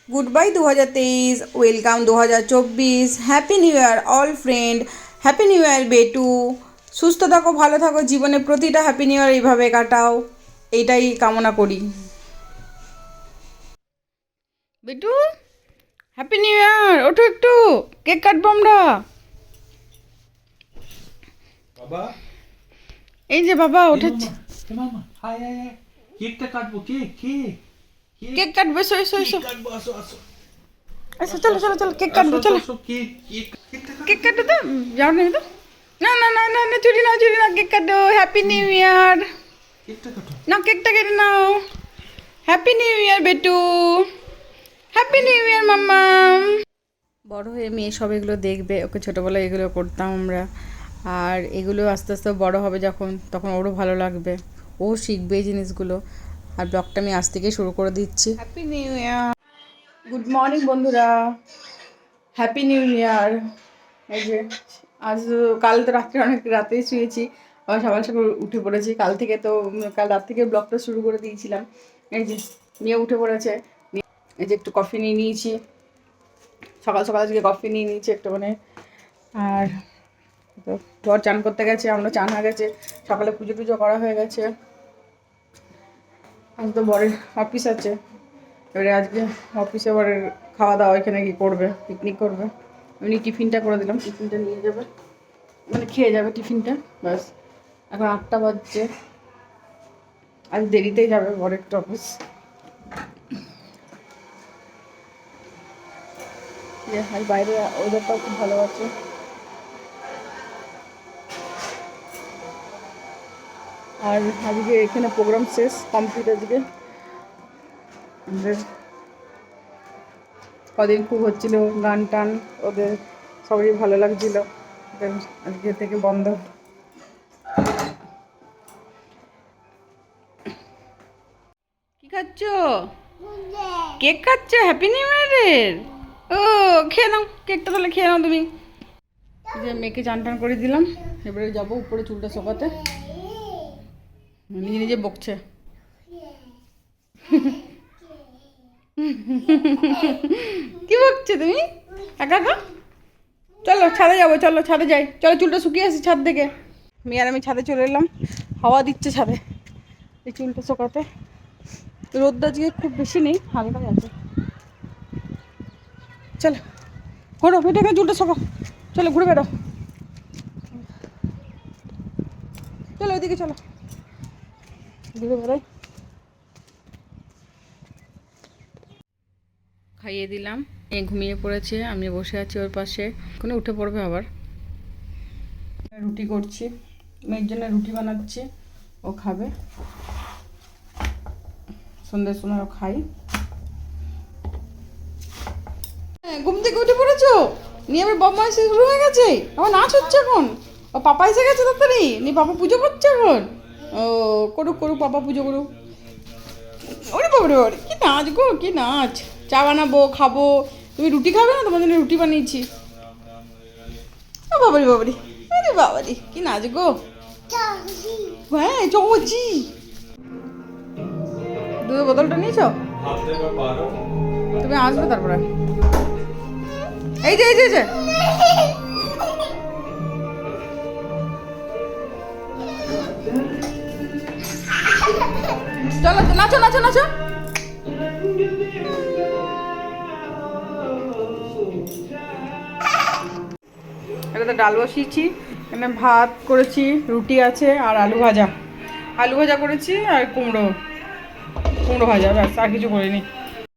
Good bye 2023, welcome 2024। Happy new year all friend, happy new year বেটু। সুস্থ থাকো, ভালো থাকো, জীবনে প্রতিটা হ্যাপি নিউ ইয়ার এইভাবে কাটাও, এইটাই কামনা করি। বেটু, হ্যাপি নিউ ইয়ার। ওঠো একটু, কেক কাটবো আমরা। বাবা এই যে বাবা এই উঠেছে। মামা এ মামা হাই হাই হাই কেকটা কাটবো কেক কেক কেক কেক কাটবো, এসো এসো কেক এসো কাটবো আসো আসো এসো, চলো চলো চলো, কেক কাটবো, চলো। কেক কেক কেকটা কেক কাটো তো, যাও না তো। না না না না না, চুরি না চুরি না, কেক কাটো। Happy new year. কেকটা কাটো না, কেকটা কেটে নাও। হ্যাপি নিউ ইয়ার বেটু, হ্যাপি নিউ ইয়ার মাম্মা। বড় হয়ে মেয়ে সব এগুলো দেখবে, ওকে ছোটোবেলায় এগুলো করতাম আমরা। আর এগুলো আস্তে আস্তে বড় হবে যখন, তখন ওরও ভালো লাগবে, ও শিখবে এই জিনিসগুলো। আর ব্লগটা আমি আজ থেকে শুরু করে দিচ্ছি। Happy new year, good morning বন্ধুরা, হ্যাপি নিউ ইয়ার। এই যে আজ, কাল তো রাত্রে অনেক রাতেই শুয়েছি, আবার সকাল সকাল উঠে পড়েছি। কাল থেকে তো, কাল রাত থেকে ব্লগটা শুরু করে দিয়েছিলাম। এই যে মেয়ে উঠে পড়েছে, এই যে একটু কফি নিয়ে নিয়েছি, সকাল সকাল আজকে কফি নিয়ে নিয়েছি একটু মানে। আর তো বর চান করতে গেছে, আমরা চান হয়ে গেছে, সকালে পুজো টুজো করা হয়ে গেছে। আজ তো বরের অফিস আছে, এবারে আজকে অফিসে বরের খাওয়া দাওয়া এখানে কি করবে, পিকনিক করবে। এমনি টিফিনটা করে দিলাম, টিফিনটা নিয়ে যাবে, মানে খেয়ে যাবে টিফিনটা, ব্যাস। এখন 8টা বাজছে, আজ দেরিতেই যাবে বরের একটু অফিস। আজ বাইরে ওয়েদারটাও খুব ভালো আছে। আর আজকে এখানে প্রোগ্রাম শেষ, কমপ্লিট আজকে। আমাদের কদিন খুব হচ্ছিল গান টান, ওদের সবারই ভালো লাগছিল, আজকে থেকে বন্ধ। কি খাচ্ছ? কেক খাচ্ছ হ্যাপি নিউ ইয়ারের? ও, খেয়ে নাও কেকটা, তাহলে খেয়ে নাও তুমি। এই যে মেয়েকে চান টান করে দিলাম, এবারে যাবো উপরে চুলটা শোকাতে। নিজে নিজে বকছে। কি বকছে তুমি একা একা? চলো ছাদে যাবো, চলো ছাদে যাই, চলো চুলটা শুকিয়ে আসি ছাদ থেকে। মেয়ে আর আমি ছাদে চলে এলাম, হাওয়া দিচ্ছে ছাদে এই চুলটা শোকাতে। রোদটা আজকে খুব বেশি নেই, হালকাই আছে। চলো ঘোরো, হেঁটে এখানে চুলটা শোকাও, চলো ঘুরে বেরো, চলো ওইদিকে চলো, ঘুরে বেরোই। খাইয়ে দিলাম, এ ঘুমিয়ে পড়েছে, আমি বসে আছি ওর পাশে, কোনো উঠে পড়বে আবার। রুটি করছি, মেয়ের জন্য রুটি বানাচ্ছি, ও খাবে, সন্ধ্যের সময় ও খাই। ঘুম থেকে উঠে পড়েছো? নিয়ে আবার বদমাইশি শুরু হয়ে গেছে, আমার নাচ হচ্ছে এখন। ও পাপা এসে গেছে তাড়াতাড়ি, নিয়ে পাপা পুজো করছে এখন। ও করুক করুক, পাপা পুজো করুক। ওরে বাবারে বাবারে, কি নাচ গো, কি নাচ! চা বানাবো, খাবো। তুমি রুটি খাবে না? তোমার জন্য রুটি বানিয়েছি। ও বাবারি বাবারি, আরে বাবারি, কি নাচ গো! হ্যাঁ চৌচি। দুধের বোতলটা নিয়েছো? তুমি আসবে তারপরে। এই যে এই যে এই যে, চলো নাচো নাচো নাচো। এটাতে ডাল বসিয়েছি, এখানে ভাত করেছি, রুটি আছে আর আলু ভাজা। আলু ভাজা করেছি আর কুমড়ো, কুমড়ো ভাজা, ব্যাস, আর কিছু করিনি,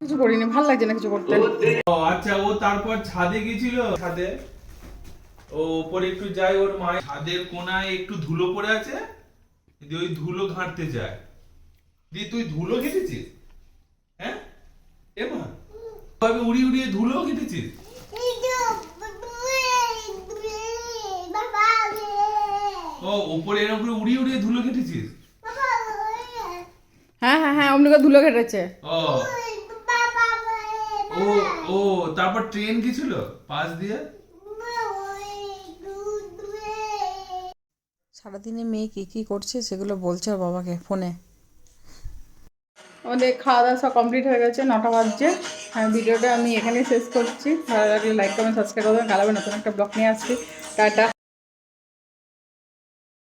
কিছু করিনি, ভালো লাগছে না কিছু করতে। আচ্ছা ও তারপর ছাদে গেছিল, ছাদে ও উপরে একটু যায়, ওর মা ছাদের কোনায় একটু ধুলো পড়ে আছে, দিয়ে ওই ধুলো ঘাঁটতে যায়। দিয়ে তুই ধুলো ঘেটেছিস? হ্যাঁ এমা, ভাবে উড়ি উড়িয়ে ধুলো ঘেটেছিস? ও উপরে এরকম করে উড়িয়ে উড়িয়ে ধুলো ঘেটেছিস? হ্যাঁ হ্যাঁ হ্যাঁ, অমনি করে ধুলো ঘেটেছে। ও ও ও তারপর ট্রেন গেছিল পাশ দিয়ে। সারাদিনে মেয়ে কী কী করছে সেগুলো বলছে ওর বাবাকে ফোনে। আমাদের খাওয়া দাওয়া সব কমপ্লিট হয়ে গেছে, 9টা বাজছে। হ্যাঁ, ভিডিওটা আমি এখানেই শেষ করছি। ভালো লাগলে লাইক কমেন্ট সাবস্ক্রাইব করবেন। কাল আবার নতুন একটা ব্লগ নিয়ে আসছি। টাটা।